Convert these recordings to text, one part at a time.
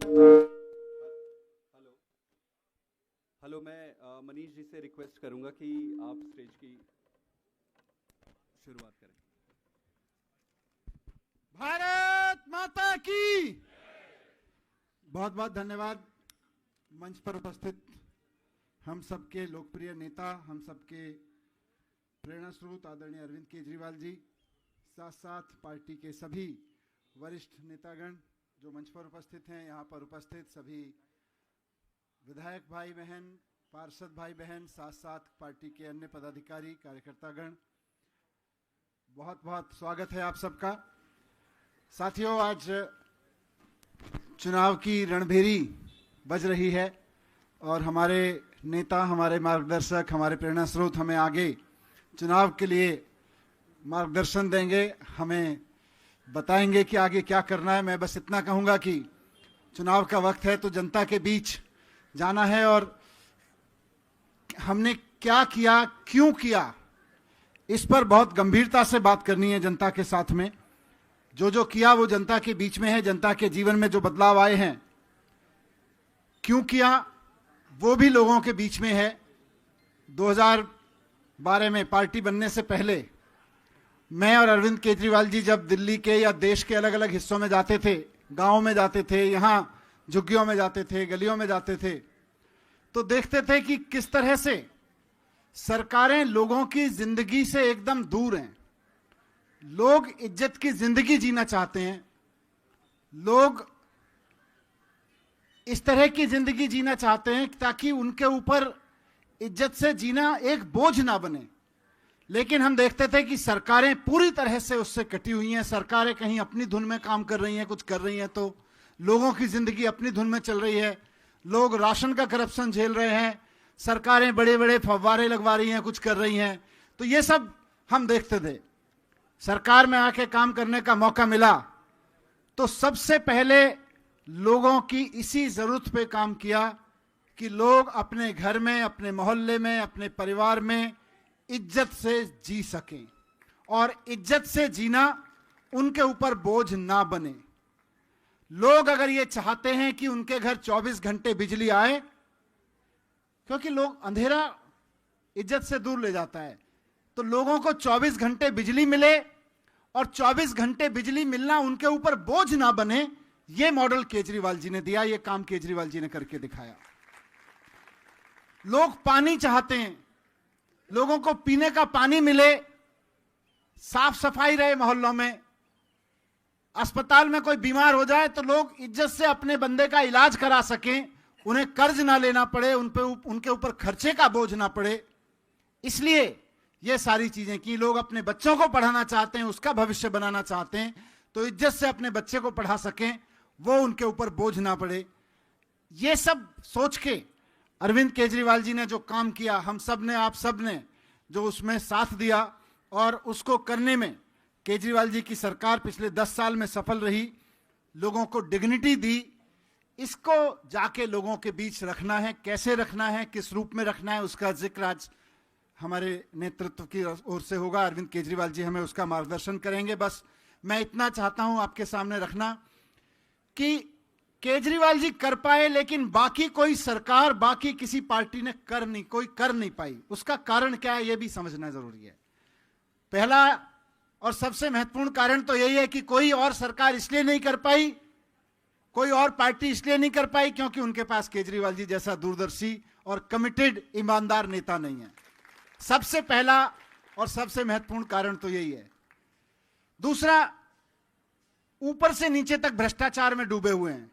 Hello, मैं मनीष जी से request करूंगा कि आप स्टेज की शुरुआत करें। भारत माता की बहुत बहुत धन्यवाद। मंच पर उपस्थित हम सबके लोकप्रिय नेता, हम सबके प्रेरणा स्रोत आदरणीय अरविंद केजरीवाल जी, साथ साथ पार्टी के सभी वरिष्ठ नेतागण जो मंच पर उपस्थित हैं, यहाँ पर उपस्थित सभी विधायक भाई बहन, पार्षद भाई बहन, साथ साथ पार्टी के अन्य पदाधिकारी कार्यकर्तागण, बहुत बहुत स्वागत है आप सबका। साथियों, आज चुनाव की रणभेरी बज रही है और हमारे नेता, हमारे मार्गदर्शक, हमारे प्रेरणा स्रोत हमें आगे चुनाव के लिए मार्गदर्शन देंगे, हमें बताएंगे कि आगे क्या करना है। मैं बस इतना कहूँगा कि चुनाव का वक्त है तो जनता के बीच जाना है और हमने क्या किया, क्यों किया, इस पर बहुत गंभीरता से बात करनी है जनता के साथ में। जो किया वो जनता के बीच में है, जनता के जीवन में जो बदलाव आए हैं, क्यों किया वो भी लोगों के बीच में है। 2012 में पार्टी बनने से पहले मैं और अरविंद केजरीवाल जी जब दिल्ली के या देश के अलग अलग हिस्सों में जाते थे, गांव में जाते थे, यहाँ झुग्गियों में जाते थे, गलियों में जाते थे, तो देखते थे कि किस तरह से सरकारें लोगों की जिंदगी से एकदम दूर हैं। लोग इज्जत की जिंदगी जीना चाहते हैं, लोग इस तरह की जिंदगी जीना चाहते हैं ताकि उनके ऊपर इज्जत से जीना एक बोझ ना बने। लेकिन हम देखते थे कि सरकारें पूरी तरह से उससे कटी हुई हैं। सरकारें कहीं अपनी धुन में काम कर रही हैं, कुछ कर रही हैं, तो लोगों की जिंदगी अपनी धुन में चल रही है। लोग राशन का करप्शन झेल रहे हैं, सरकारें बड़े बड़े फव्वारे लगवा रही हैं, कुछ कर रही हैं। तो ये सब हम देखते थे। सरकार में आके काम करने का मौका मिला तो सबसे पहले लोगों की इसी जरूरत पे काम किया कि लोग अपने घर में, अपने मोहल्ले में, अपने परिवार में इज्जत से जी सकें और इज्जत से जीना उनके ऊपर बोझ ना बने। लोग अगर ये चाहते हैं कि उनके घर 24 घंटे बिजली आए, क्योंकि लोग अंधेरा इज्जत से दूर ले जाता है, तो लोगों को 24 घंटे बिजली मिले और 24 घंटे बिजली मिलना उनके ऊपर बोझ ना बने, ये मॉडल केजरीवाल जी ने दिया, ये काम केजरीवाल जी ने करके दिखाया। लोग पानी चाहते हैं, लोगों को पीने का पानी मिले, साफ सफाई रहे मोहल्लों में, अस्पताल में कोई बीमार हो जाए तो लोग इज्जत से अपने बंदे का इलाज करा सकें, उन्हें कर्ज ना लेना पड़े, उनके ऊपर खर्चे का बोझ ना पड़े। इसलिए ये सारी चीजें की। लोग अपने बच्चों को पढ़ाना चाहते हैं, उसका भविष्य बनाना चाहते हैं, तो इज्जत से अपने बच्चे को पढ़ा सकें, वो उनके ऊपर बोझ ना पड़े। ये सब सोच के अरविंद केजरीवाल जी ने जो काम किया, हम सब ने, आप सब ने जो उसमें साथ दिया और उसको करने में केजरीवाल जी की सरकार पिछले 10 साल में सफल रही, लोगों को डिग्निटी दी। इसको जाके लोगों के बीच रखना है, कैसे रखना है, किस रूप में रखना है, उसका जिक्र आज हमारे नेतृत्व की ओर से होगा। अरविंद केजरीवाल जी हमें उसका मार्गदर्शन करेंगे। बस मैं इतना चाहता हूं आपके सामने रखना कि केजरीवाल जी कर पाए, लेकिन बाकी कोई सरकार, बाकी किसी पार्टी ने कर नहीं पाई। उसका कारण क्या है, यह भी समझना जरूरी है। पहला और सबसे महत्वपूर्ण कारण तो यही है कि कोई और सरकार इसलिए नहीं कर पाई, कोई और पार्टी इसलिए नहीं कर पाई क्योंकि उनके पास केजरीवाल जी जैसा दूरदर्शी और कमिटेड ईमानदार नेता नहीं है। सबसे पहला और सबसे महत्वपूर्ण कारण तो यही है। दूसरा, ऊपर से नीचे तक भ्रष्टाचार में डूबे हुए हैं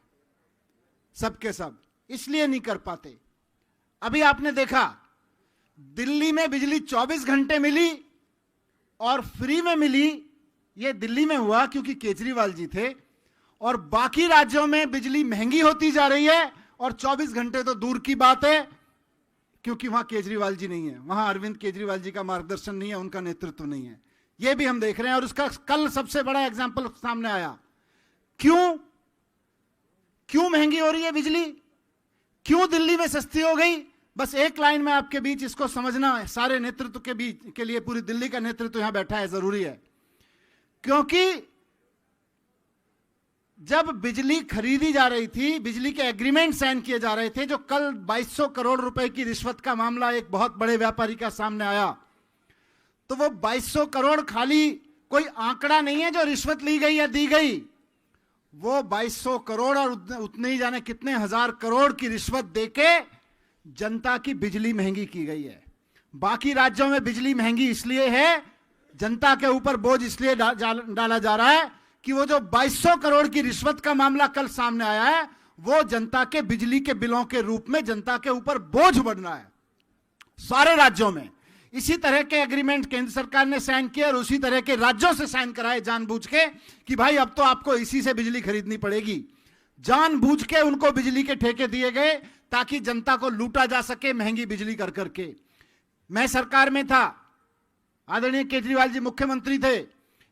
सबके सब, इसलिए नहीं कर पाते। अभी आपने देखा दिल्ली में बिजली 24 घंटे मिली और फ्री में मिली। यह दिल्ली में हुआ क्योंकि केजरीवाल जी थे, और बाकी राज्यों में बिजली महंगी होती जा रही है और 24 घंटे तो दूर की बात है क्योंकि वहां केजरीवाल जी नहीं है, वहां अरविंद केजरीवाल जी का मार्गदर्शन नहीं है, उनका नेतृत्व नहीं है। यह भी हम देख रहे हैं और उसका कल सबसे बड़ा एग्जाम्पल सामने आया। क्यों महंगी हो रही है बिजली, क्यों दिल्ली में सस्ती हो गई? बस एक लाइन में आपके बीच इसको समझना है, सारे नेतृत्व के बीच के लिए, पूरी दिल्ली का नेतृत्व यहां बैठा है, जरूरी है। क्योंकि जब बिजली खरीदी जा रही थी, बिजली के एग्रीमेंट साइन किए जा रहे थे, जो कल 2200 करोड़ रुपए की रिश्वत का मामला एक बहुत बड़े व्यापारी का सामने आया, तो वो 2200 करोड़ खाली कोई आंकड़ा नहीं है जो रिश्वत ली गई या दी गई। वो 2200 करोड़ और उतने ही जाने कितने हजार करोड़ की रिश्वत देके जनता की बिजली महंगी की गई है। बाकी राज्यों में बिजली महंगी इसलिए है, जनता के ऊपर बोझ इसलिए डाला जा रहा है कि वो जो 2200 करोड़ की रिश्वत का मामला कल सामने आया है, वो जनता के बिजली के बिलों के रूप में जनता के ऊपर बोझ बढ़ना है सारे राज्यों में। इसी तरह के एग्रीमेंट केंद्र सरकार ने साइन किए और उसी तरह के राज्यों से साइन कराए जानबूझ के कि भाई अब तो आपको इसी से बिजली खरीदनी पड़ेगी। जानबूझ के उनको बिजली के ठेके दिए गए ताकि जनता को लूटा जा सके महंगी बिजली कर करके। मैं सरकार में था, आदरणीय केजरीवाल जी मुख्यमंत्री थे,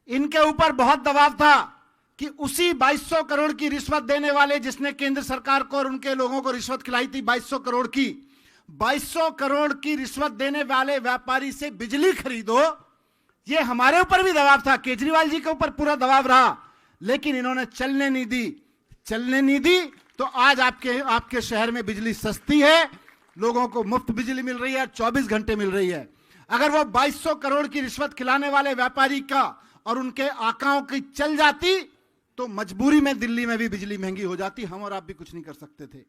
इनके ऊपर बहुत दबाव था कि उसी 2200 करोड़ की रिश्वत देने वाले, जिसने केंद्र सरकार को और उनके लोगों को रिश्वत खिलाई थी 2200 करोड़ की, 2200 करोड़ की रिश्वत देने वाले व्यापारी से बिजली खरीदो। ये हमारे ऊपर भी दबाव था, केजरीवाल जी के ऊपर पूरा दबाव रहा, लेकिन इन्होंने चलने नहीं दी। तो आज आपके शहर में बिजली सस्ती है, लोगों को मुफ्त बिजली मिल रही है, 24 घंटे मिल रही है। अगर वो 2200 करोड़ की रिश्वत खिलाने वाले व्यापारी का और उनके आकाओं की चल जाती तो मजबूरी में दिल्ली में भी बिजली महंगी हो जाती, हम और आप भी कुछ नहीं कर सकते थे,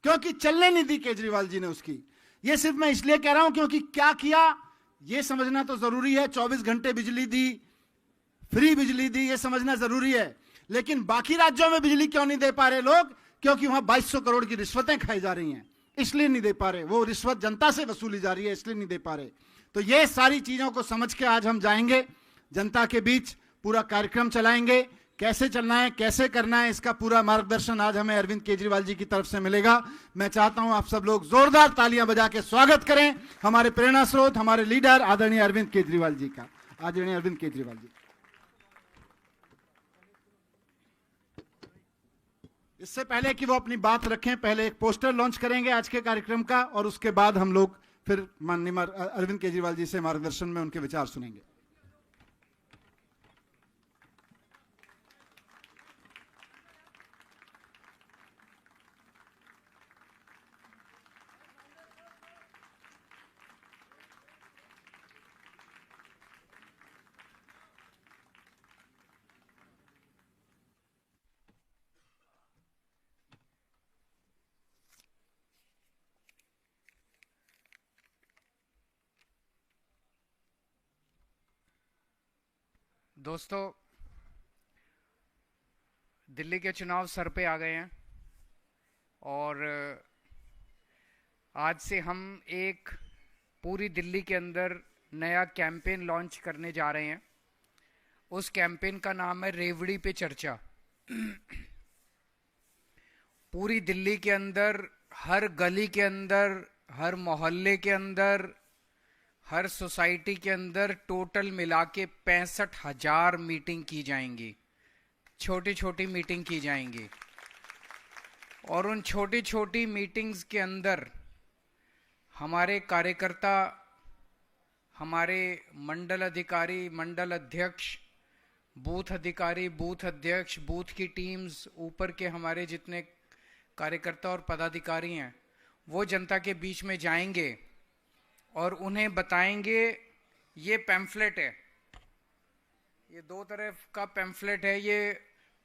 क्योंकि चलने नहीं दी केजरीवाल जी ने उसकी। ये सिर्फ मैं इसलिए कह रहा हूं क्योंकि क्या किया ये समझना तो जरूरी है। 24 घंटे बिजली दी, फ्री बिजली दी, ये समझना जरूरी है, लेकिन बाकी राज्यों में बिजली क्यों नहीं दे पा रहे लोग? क्योंकि वहां 2200 करोड़ की रिश्वतें खाई जा रही हैं, इसलिए नहीं दे पा रहे। वो रिश्वत जनता से वसूली जा रही है, इसलिए नहीं दे पा रहे। तो ये सारी चीजों को समझ के आज हम जाएंगे जनता के बीच, पूरा कार्यक्रम चलाएंगे। कैसे चलना है, कैसे करना है, इसका पूरा मार्गदर्शन आज हमें अरविंद केजरीवाल जी की तरफ से मिलेगा। मैं चाहता हूं आप सब लोग जोरदार तालियां बजा के स्वागत करें हमारे प्रेरणा स्रोत, हमारे लीडर आदरणीय अरविंद केजरीवाल जी का। आदरणीय अरविंद केजरीवाल जी। इससे पहले कि वो अपनी बात रखें, पहले एक पोस्टर लॉन्च करेंगे आज के कार्यक्रम का, और उसके बाद हम लोग फिर माननीय अरविंद केजरीवाल जी से मार्गदर्शन में उनके विचार सुनेंगे। दोस्तों, दिल्ली के चुनाव सर पे आ गए हैं और आज से हम एक पूरी दिल्ली के अंदर नया कैंपेन लॉन्च करने जा रहे हैं। उस कैंपेन का नाम है रेवड़ी पे चर्चा। पूरी दिल्ली के अंदर, हर गली के अंदर, हर मोहल्ले के अंदर, हर सोसाइटी के अंदर टोटल मिला के 65,000 मीटिंग की जाएंगी, छोटी छोटी मीटिंग की जाएंगी। और उन छोटी छोटी मीटिंग्स के अंदर हमारे कार्यकर्ता, हमारे मंडल अधिकारी, मंडल अध्यक्ष, बूथ अधिकारी, बूथ अध्यक्ष, बूथ की टीम्स, ऊपर के हमारे जितने कार्यकर्ता और पदाधिकारी हैं, वो जनता के बीच में जाएंगे और उन्हें बताएंगे। ये पैम्फलेट है, ये 2 तरफ का पैम्फलेट है, ये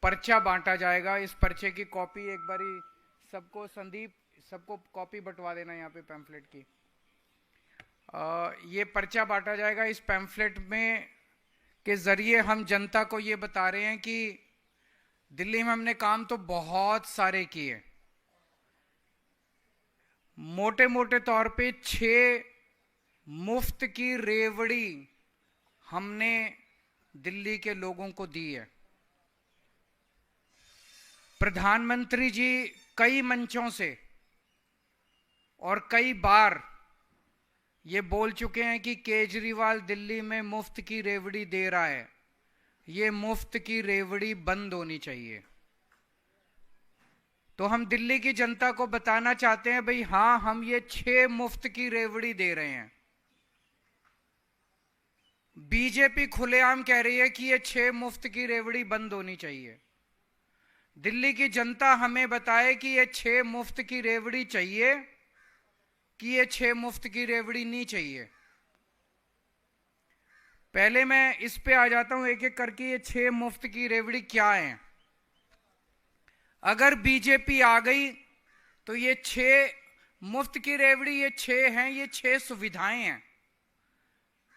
पर्चा बांटा जाएगा। इस पर्चे की कॉपी एक बारी सबको, संदीप सबको कॉपी बंटवा देना यहाँ पे पैम्फलेट की। ये पर्चा बांटा जाएगा। इस पैम्फलेट में के जरिए हम जनता को ये बता रहे हैं कि दिल्ली में हमने काम तो बहुत सारे किए। मोटे मोटे तौर पे 6 मुफ्त की रेवड़ी हमने दिल्ली के लोगों को दी है। प्रधानमंत्री जी कई मंचों से और कई बार ये बोल चुके हैं कि केजरीवाल दिल्ली में मुफ्त की रेवड़ी दे रहा है। ये मुफ्त की रेवड़ी बंद होनी चाहिए। तो हम दिल्ली की जनता को बताना चाहते हैं, भाई हाँ, हम ये 6 मुफ्त की रेवड़ी दे रहे हैं। बीजेपी खुलेआम कह रही है कि ये 6 मुफ्त की रेवड़ी बंद होनी चाहिए। दिल्ली की जनता हमें बताए कि ये 6 मुफ्त की रेवड़ी चाहिए कि ये 6 मुफ्त की रेवड़ी नहीं चाहिए। पहले मैं इस पे आ जाता हूं एक एक करके, ये 6 मुफ्त की रेवड़ी क्या है। अगर बीजेपी आ गई तो ये 6 मुफ्त की रेवड़ी, ये 6 हैं, ये 6 सुविधाएं हैं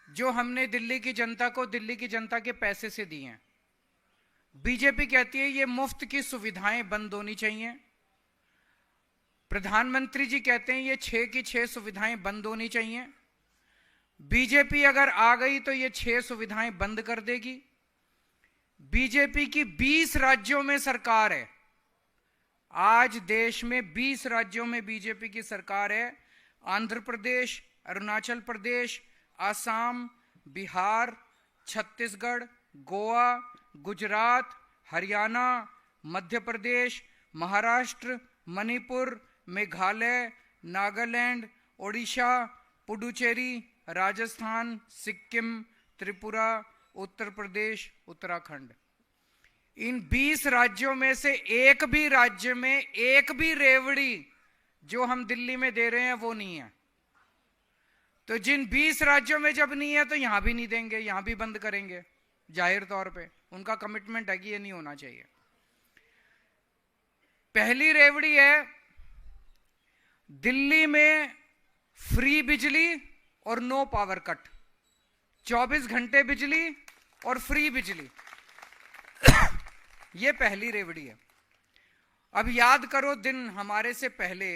जो हमने दिल्ली की जनता को, दिल्ली की जनता के पैसे से दी हैं। बीजेपी कहती है ये मुफ्त की सुविधाएं बंद होनी चाहिए। प्रधानमंत्री जी कहते हैं ये 6 की 6 सुविधाएं बंद होनी चाहिए। बीजेपी अगर आ गई तो ये 6 सुविधाएं बंद कर देगी। बीजेपी की 20 राज्यों में सरकार है। आज देश में 20 राज्यों में बीजेपी की सरकार है। आंध्र प्रदेश, अरुणाचल प्रदेश, असम, बिहार, छत्तीसगढ़, गोवा, गुजरात, हरियाणा, मध्य प्रदेश, महाराष्ट्र, मणिपुर, मेघालय, नागालैंड, ओडिशा, पुडुचेरी, राजस्थान, सिक्किम, त्रिपुरा, उत्तर प्रदेश, उत्तराखंड। इन 20 राज्यों में से एक भी राज्य में एक भी रेवड़ी जो हम दिल्ली में दे रहे हैं वो नहीं है। तो जिन 20 राज्यों में जब नहीं है तो यहां भी नहीं देंगे, यहां भी बंद करेंगे। जाहिर तौर पे उनका कमिटमेंट है कि ये नहीं होना चाहिए। पहली रेवड़ी है दिल्ली में फ्री बिजली और नो पावर कट, 24 घंटे बिजली और फ्री बिजली। ये पहली रेवड़ी है। अब याद करो दिन हमारे से पहले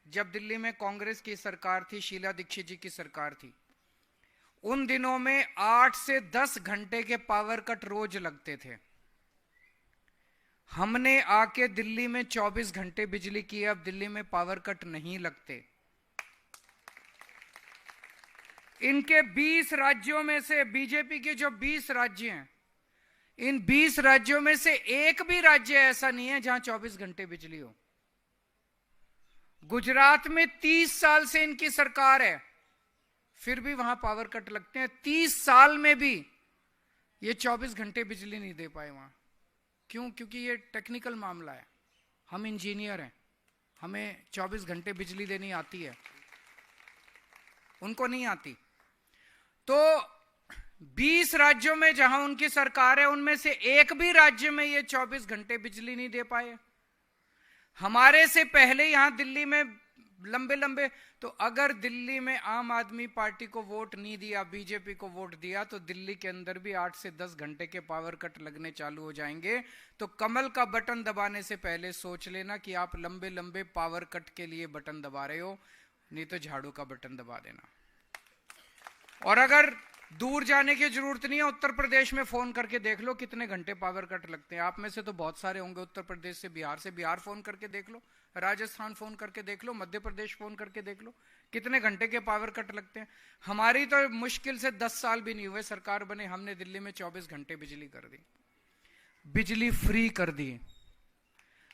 जब दिल्ली में कांग्रेस की सरकार थी, शीला दीक्षित जी की सरकार थी, उन दिनों में 8 से 10 घंटे के पावर कट रोज लगते थे। हमने आके दिल्ली में 24 घंटे बिजली की। अब दिल्ली में पावर कट नहीं लगते। इनके 20 राज्यों में से, बीजेपी के जो 20 राज्य हैं, इन 20 राज्यों में से एक भी राज्य ऐसा नहीं है जहां 24 घंटे बिजली हो। गुजरात में 30 साल से इनकी सरकार है, फिर भी वहां पावर कट लगते हैं। 30 साल में भी ये 24 घंटे बिजली नहीं दे पाए वहां। क्यों? क्योंकि ये टेक्निकल मामला है। हम इंजीनियर हैं, हमें 24 घंटे बिजली देनी आती है, उनको नहीं आती। तो 20 राज्यों में जहां उनकी सरकार है उनमें से एक भी राज्य में ये 24 घंटे बिजली नहीं दे पाए। हमारे से पहले यहां दिल्ली में लंबे लंबे, तो अगर दिल्ली में आम आदमी पार्टी को वोट नहीं दिया, बीजेपी को वोट दिया, तो दिल्ली के अंदर भी 8 से 10 घंटे के पावर कट लगने चालू हो जाएंगे। तो कमल का बटन दबाने से पहले सोच लेना कि आप लंबे लंबे पावर कट के लिए बटन दबा रहे हो, नहीं तो झाड़ू का बटन दबा देना। और अगर दूर जाने की जरूरत नहीं है, उत्तर प्रदेश में फोन करके देख लो कितने घंटे पावर कट लगते हैं। आप में से तो बहुत सारे होंगे उत्तर प्रदेश से, बिहार फोन करके देख लो, राजस्थान फोन करके देख लो, मध्य प्रदेश फोन करके देख लो कितने घंटे के पावर कट लगते हैं। हमारी तो मुश्किल से 10 साल भी नहीं हुए सरकार बने, हमने दिल्ली में 24 घंटे बिजली कर दी, बिजली फ्री कर दी।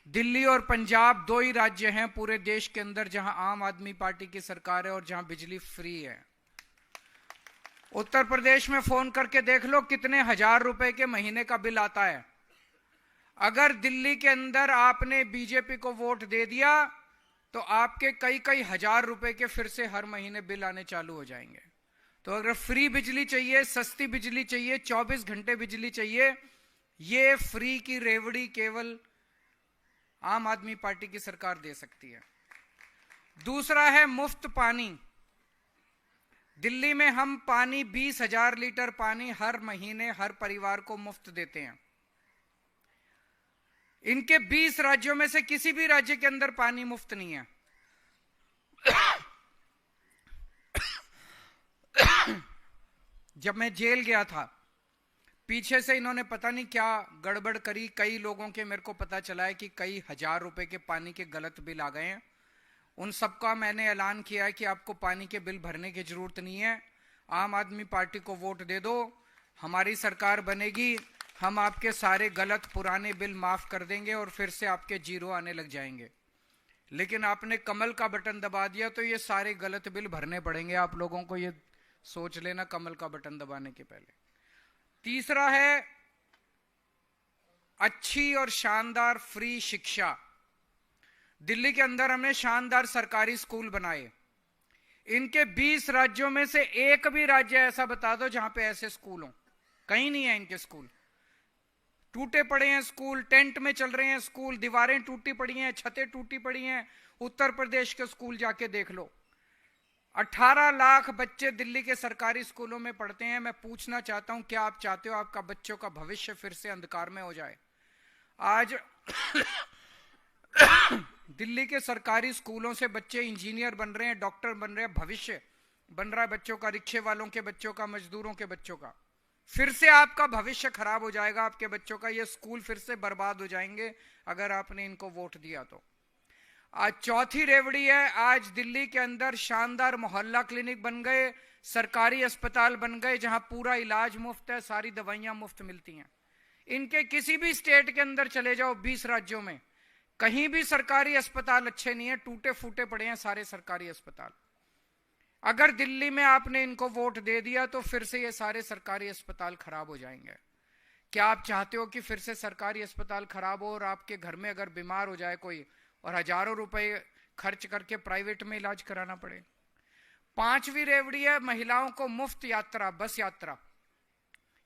दिल्ली और पंजाब 2 ही राज्य हैं पूरे देश के अंदर जहां आम आदमी पार्टी की सरकार है और जहां बिजली फ्री है। उत्तर प्रदेश में फोन करके देख लो कितने हजार रुपए के महीने का बिल आता है। अगर दिल्ली के अंदर आपने बीजेपी को वोट दे दिया तो आपके कई कई हजार रुपए के फिर से हर महीने बिल आने चालू हो जाएंगे। तो अगर फ्री बिजली चाहिए, सस्ती बिजली चाहिए, 24 घंटे बिजली चाहिए, ये फ्री की रेवड़ी केवल आम आदमी पार्टी की सरकार दे सकती है। दूसरा है मुफ्त पानी। दिल्ली में हम पानी 20,000 लीटर पानी हर महीने हर परिवार को मुफ्त देते हैं। इनके 20 राज्यों में से किसी भी राज्य के अंदर पानी मुफ्त नहीं है। जब मैं जेल गया था, पीछे से इन्होंने पता नहीं क्या गड़बड़ करी, कई लोगों के मेरे को पता चला है कि कई हजार रुपए के पानी के गलत बिल आ गए हैं। उन सबका मैंने ऐलान किया है कि आपको पानी के बिल भरने की जरूरत नहीं है, आम आदमी पार्टी को वोट दे दो, हमारी सरकार बनेगी, हम आपके सारे गलत पुराने बिल माफ कर देंगे और फिर से आपके जीरो आने लग जाएंगे। लेकिन आपने कमल का बटन दबा दिया तो ये सारे गलत बिल भरने पड़ेंगे आप लोगों को, ये सोच लेना कमल का बटन दबाने के पहले। तीसरा है अच्छी और शानदार फ्री शिक्षा। दिल्ली के अंदर हमने शानदार सरकारी स्कूल बनाए। इनके 20 राज्यों में से एक भी राज्य ऐसा बता दो जहां पे ऐसे स्कूल हो। कहीं नहीं है इनके स्कूल। टूटे पड़े हैं स्कूल, टेंट में चल रहे हैं स्कूल, दीवारें टूटी पड़ी हैं, छतें टूटी पड़ी हैं। उत्तर प्रदेश के स्कूल जाके देख लो। 18 लाख बच्चे दिल्ली के सरकारी स्कूलों में पढ़ते हैं। मैं पूछना चाहता हूं, क्या आप चाहते हो आपका बच्चों का भविष्य फिर से अंधकार में हो जाए? आज दिल्ली के सरकारी स्कूलों से बच्चे इंजीनियर बन रहे हैं, डॉक्टर बन रहे हैं, भविष्य बन रहा है बच्चों का, रिक्शे वालों के बच्चों का, मजदूरों के बच्चों का। फिर से आपका भविष्य खराब हो जाएगा, आपके बच्चों का। ये स्कूल फिर से बर्बाद हो जाएंगे अगर आपने इनको वोट दिया तो। आज चौथी रेवड़ी है। आज दिल्ली के अंदर शानदार मोहल्ला क्लिनिक बन गए, सरकारी अस्पताल बन गए जहां पूरा इलाज मुफ्त है, सारी दवाइयां मुफ्त मिलती हैं। इनके किसी भी स्टेट के अंदर चले जाओ, 20 राज्यों में, कहीं भी सरकारी अस्पताल अच्छे नहीं है, टूटे फूटे पड़े हैं सारे सरकारी अस्पताल। अगर दिल्ली में आपने इनको वोट दे दिया तो फिर से ये सारे सरकारी अस्पताल खराब हो जाएंगे। क्या आप चाहते हो कि फिर से सरकारी अस्पताल खराब हो और आपके घर में अगर बीमार हो जाए कोई और हजारों रुपए खर्च करके प्राइवेट में इलाज कराना पड़े? 5वीं रेवड़ी है महिलाओं को मुफ्त यात्रा, बस यात्रा।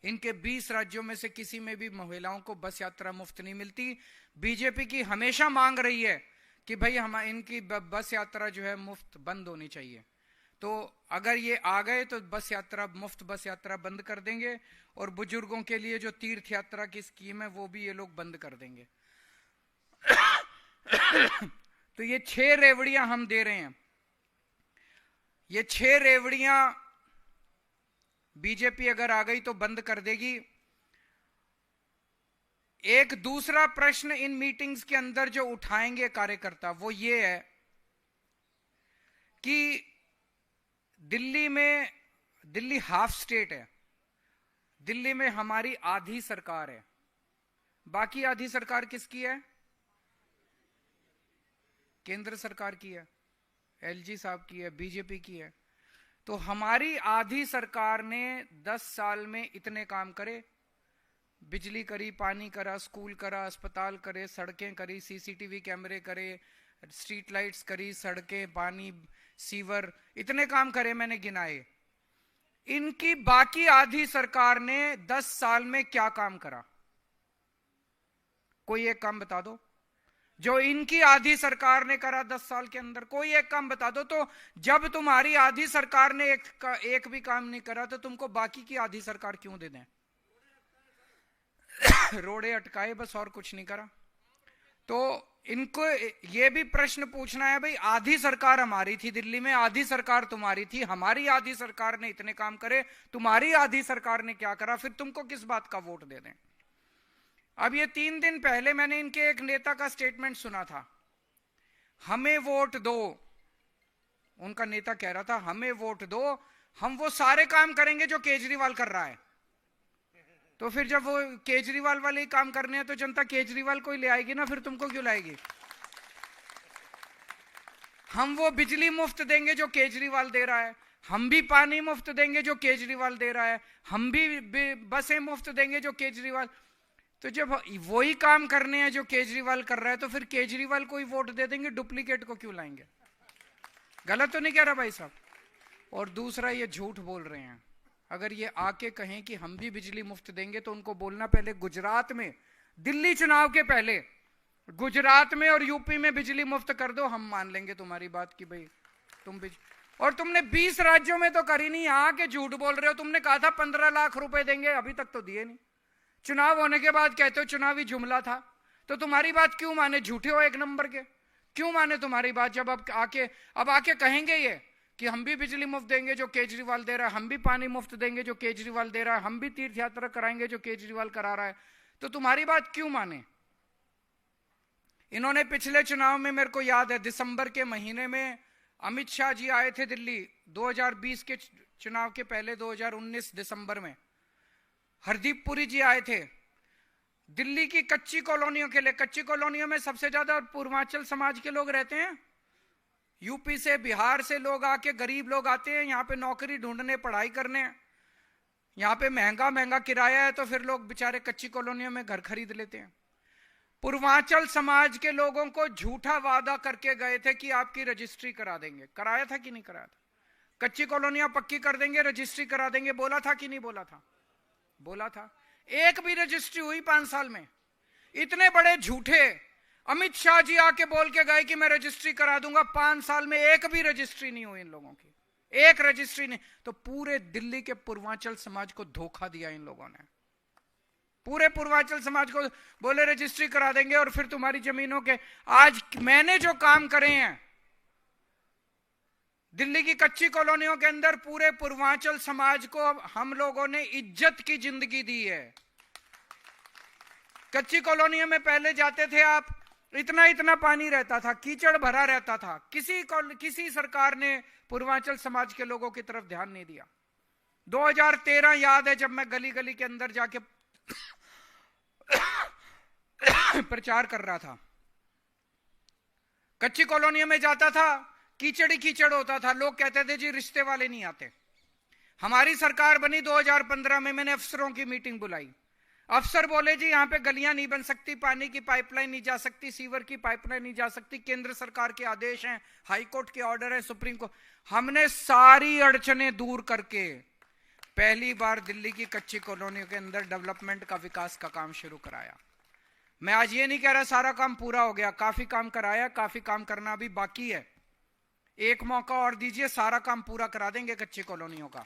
इनके 20 राज्यों में से किसी में भी महिलाओं को बस यात्रा मुफ्त नहीं मिलती। बीजेपी की हमेशा मांग रही है कि भाई हम इनकी बस यात्रा जो है मुफ्त बंद होनी चाहिए। तो अगर ये आ गए तो बस यात्रा, मुफ्त बस यात्रा बंद कर देंगे और बुजुर्गों के लिए जो तीर्थ यात्रा की स्कीम है वो भी ये लोग बंद कर देंगे। तो ये 6 रेवड़ियां हम दे रहे हैं। ये 6 रेवड़ियां बीजेपी अगर आ गई तो बंद कर देगी। एक दूसरा प्रश्न इन मीटिंग्स के अंदर जो उठाएंगे कार्यकर्ता वो ये है कि दिल्ली हाफ स्टेट है। दिल्ली में हमारी आधी सरकार है, बाकी आधी सरकार किसकी है? केंद्र सरकार की है, एलजी साहब की है, बीजेपी की है। तो हमारी आधी सरकार ने 10 साल में इतने काम करे, बिजली करी, पानी करा, स्कूल करा, अस्पताल करे, सड़कें करी, सीसीटीवी कैमरे करे, स्ट्रीट लाइट्स करी, सड़कें, पानी, सीवर, इतने काम करे, मैंने गिनाए। इनकी बाकी आधी सरकार ने 10 साल में क्या काम करा? कोई एक काम बता दो जो इनकी आधी सरकार ने करा 10 साल के अंदर। कोई एक काम बता दो। तो जब तुम्हारी आधी सरकार ने एक भी काम नहीं करा तो तुमको बाकी की आधी सरकार क्यों दे दें? रोड़े अटकाए बस, और कुछ नहीं करा। तो इनको ये भी प्रश्न पूछना है, भाई आधी सरकार हमारी थी दिल्ली में, आधी सरकार तुम्हारी थी, हमारी आधी सरकार ने इतने काम करे, तुम्हारी आधी सरकार ने क्या करा? फिर तुमको किस बात का वोट दे दें? अब ये 3 दिन पहले मैंने इनके एक नेता का स्टेटमेंट सुना था, हमें वोट दो। उनका नेता कह रहा था हमें वोट दो, हम वो सारे काम करेंगे जो केजरीवाल कर रहा है। तो फिर जब वो केजरीवाल वाले ही काम करने हैं तो जनता केजरीवाल को ही ले आएगी ना, फिर तुमको क्यों लाएगी? हम वो बिजली मुफ्त देंगे जो केजरीवाल दे रहा है, हम भी पानी मुफ्त देंगे जो केजरीवाल दे रहा है, हम भी बसें मुफ्त देंगे जो केजरीवाल। तो जब वही काम करने हैं जो केजरीवाल कर रहा है तो फिर केजरीवाल को ही वोट दे देंगे, डुप्लीकेट को क्यों लाएंगे? गलत तो नहीं कह रहा भाई साहब? और दूसरा, ये झूठ बोल रहे हैं। अगर ये आके कहें कि हम भी बिजली मुफ्त देंगे तो उनको बोलना पहले गुजरात में, दिल्ली चुनाव के पहले गुजरात में और यूपी में बिजली मुफ्त कर दो, हम मान लेंगे तुम्हारी बात कि भाई तुम और तुमने 20 राज्यों में तो करी नहीं, यहाँ के झूठ बोल रहे हो। तुमने कहा था 15 लाख रुपए देंगे, अभी तक तो दिए नहीं। चुनाव होने के बाद कहते हो चुनावी जुमला था। तो तुम्हारी बात क्यों माने? झूठे हो एक नंबर के, क्यों माने तुम्हारी बात? जब अब आके कहेंगे ये कि हम भी बिजली मुफ्त देंगे जो केजरीवाल दे रहा है, हम भी पानी मुफ्त देंगे जो केजरीवाल दे रहा है, हम भी तीर्थ यात्रा कराएंगे जो केजरीवाल करा रहा है, तो तुम्हारी बात क्यों माने? इन्होंने पिछले चुनाव में, मेरे को याद है, दिसंबर के महीने में अमित शाह जी आए थे दिल्ली, 2020 के चुनाव के पहले 2019 दिसंबर में हरदीप पुरी जी आए थे दिल्ली की कच्ची कॉलोनियों के लिए। कच्ची कॉलोनियों में सबसे ज्यादा पूर्वांचल समाज के लोग रहते हैं, यूपी से, बिहार से लोग आके, गरीब लोग आते हैं यहाँ पे नौकरी ढूंढने, पढ़ाई करने। यहाँ पे महंगा महंगा किराया है तो फिर लोग बेचारे कच्ची कॉलोनियों में घर खरीद लेते हैं। पूर्वांचल समाज के लोगों को झूठा वादा करके गए थे कि आपकी रजिस्ट्री करा देंगे। कराया था कि नहीं कराया था? कच्ची कॉलोनियां पक्की कर देंगे, रजिस्ट्री करा देंगे, बोला था कि नहीं बोला था? बोला था। एक भी रजिस्ट्री हुई 5 साल में? इतने बड़े झूठे। अमित शाह जी आके बोल के गए कि मैं रजिस्ट्री करा दूंगा, 5 साल में एक भी रजिस्ट्री नहीं हुई इन लोगों की, एक रजिस्ट्री नहीं। तो पूरे दिल्ली के पूर्वांचल समाज को धोखा दिया इन लोगों ने। पूरे पूर्वांचल समाज को बोले रजिस्ट्री करा देंगे और फिर तुम्हारी जमीनों के। आज मैंने जो काम करे हैं दिल्ली की कच्ची कॉलोनियों के अंदर, पूरे पूर्वांचल समाज को हम लोगों ने इज्जत की जिंदगी दी है। कच्ची कॉलोनियों में पहले जाते थे आप, इतना इतना पानी रहता था, कीचड़ भरा रहता था। किसी सरकार ने पूर्वांचल समाज के लोगों की तरफ ध्यान नहीं दिया। 2013 याद है, जब मैं गली गली के अंदर जाके प्रचार कर रहा था, कच्ची कॉलोनियों में जाता था, कीचड़ ही कीचड़ होता था। लोग कहते थे जी रिश्ते वाले नहीं आते। हमारी सरकार बनी 2015 में, मैंने अफसरों की मीटिंग बुलाई। अफसर बोले जी यहां पे गलियां नहीं बन सकती, पानी की पाइपलाइन नहीं जा सकती, सीवर की पाइपलाइन नहीं जा सकती, केंद्र सरकार के आदेश हैं, हाईकोर्ट के ऑर्डर है, सुप्रीम कोर्ट। हमने सारी अड़चनें दूर करके पहली बार दिल्ली की कच्ची कॉलोनियों के अंदर डेवलपमेंट का, विकास का काम शुरू कराया। मैं आज ये नहीं कह रहा सारा काम पूरा हो गया, काफी काम कराया, काफी काम करना अभी बाकी है। एक मौका और दीजिए, सारा काम पूरा करा देंगे कच्ची कॉलोनियों का।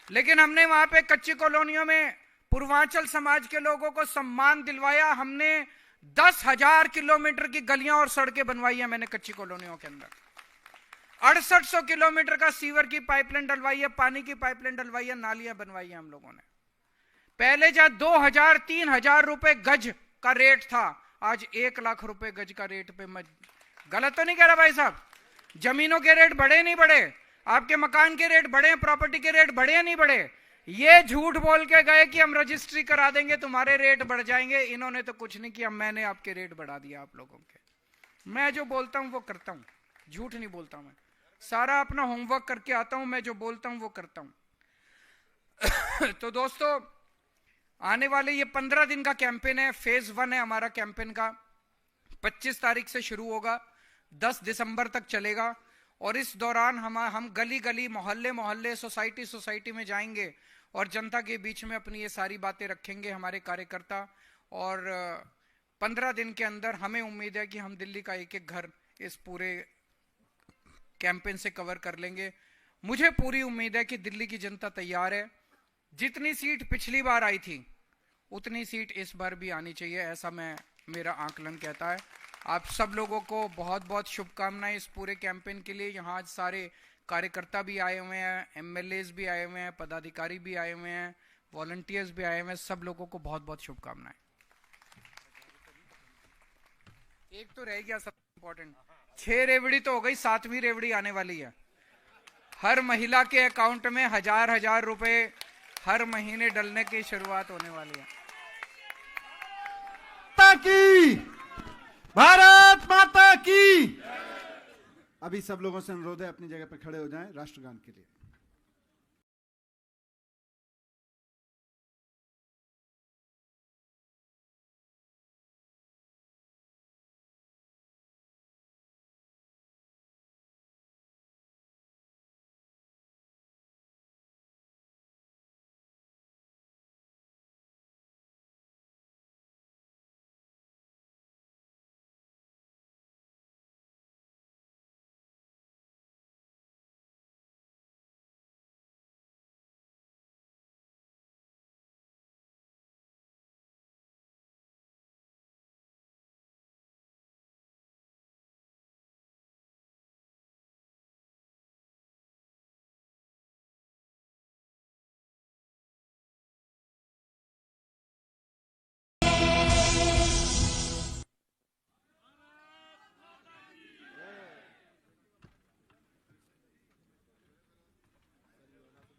लेकिन हमने वहां पे कच्ची कॉलोनियों में पूर्वांचल समाज के लोगों को सम्मान दिलवाया। हमने 10,000 किलोमीटर की गलियां और सड़कें बनवाई है मैंने कच्ची कॉलोनियों के अंदर। 6800 किलोमीटर का सीवर की पाइपलाइन डलवाई है, पानी की पाइपलाइन डलवाई है, नालियां बनवाई है हम लोगों ने। पहले जब 2,000-3,000 रुपए गज का रेट था, आज 1 लाख रुपए गज का रेट पे। मैं गलत तो नहीं कह रहा भाई साहब? जमीनों के रेट बढ़े नहीं बढ़े? आपके मकान के रेट बढ़े, प्रॉपर्टी के रेट बढ़े नहीं बढ़े? ये झूठ बोल के गए कि हम रजिस्ट्री करा देंगे, तुम्हारे रेट बढ़ जाएंगे। इन्होंने तो कुछ नहीं किया, मैंने आपके रेट बढ़ा दिया आप लोगों के। मैं जो बोलता हूं वो करता हूं, झूठ नहीं बोलता मैं। सारा अपना होमवर्क करके आता हूं, मैं जो बोलता हूं वो करता हूं। तो दोस्तों, आने वाले ये 15 दिन का कैंपेन है, फेज 1 है हमारा कैंपेन का। 25 तारीख से शुरू होगा, 10 दिसंबर तक चलेगा। और इस दौरान हम गली गली, मोहल्ले मोहल्ले, सोसाइटी सोसाइटी में जाएंगे और जनता के बीच में अपनी ये सारी बातें रखेंगे हमारे कार्यकर्ता। और 15 दिन के अंदर हमें उम्मीद है कि हम दिल्ली का एक एक घर इस पूरे कैंपेन से कवर कर लेंगे। मुझे पूरी उम्मीद है कि दिल्ली की जनता तैयार है। जितनी सीट पिछली बार आई थी उतनी सीट इस बार भी आनी चाहिए, ऐसा मेरा आकलन कहता है। आप सब लोगों को बहुत बहुत शुभकामनाएं इस पूरे कैंपेन के लिए। यहाँ आज सारे कार्यकर्ता भी आए हुए हैं, एमएलएज भी आए हुए हैं, पदाधिकारी भी आए हुए हैं, वॉलंटियर्स भी आए हुए हैं। सब लोगों को बहुत बहुत शुभकामनाएं। एक तो रह गया सबसे इम्पोर्टेंट, 6 रेवड़ी तो हो गई, 7वीं रेवड़ी आने वाली है। हर महिला के अकाउंट में 1000-1000 रुपए हर महीने डलने की शुरुआत होने वाली है। की भारत माता की। अभी सब लोगों से अनुरोध है अपनी जगह पर खड़े हो जाएं राष्ट्रगान के लिए।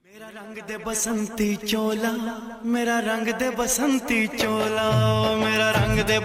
मेरा रंग दे बसंती चोला, मेरा रंग दे बसंती चोला, मेरा रंग दे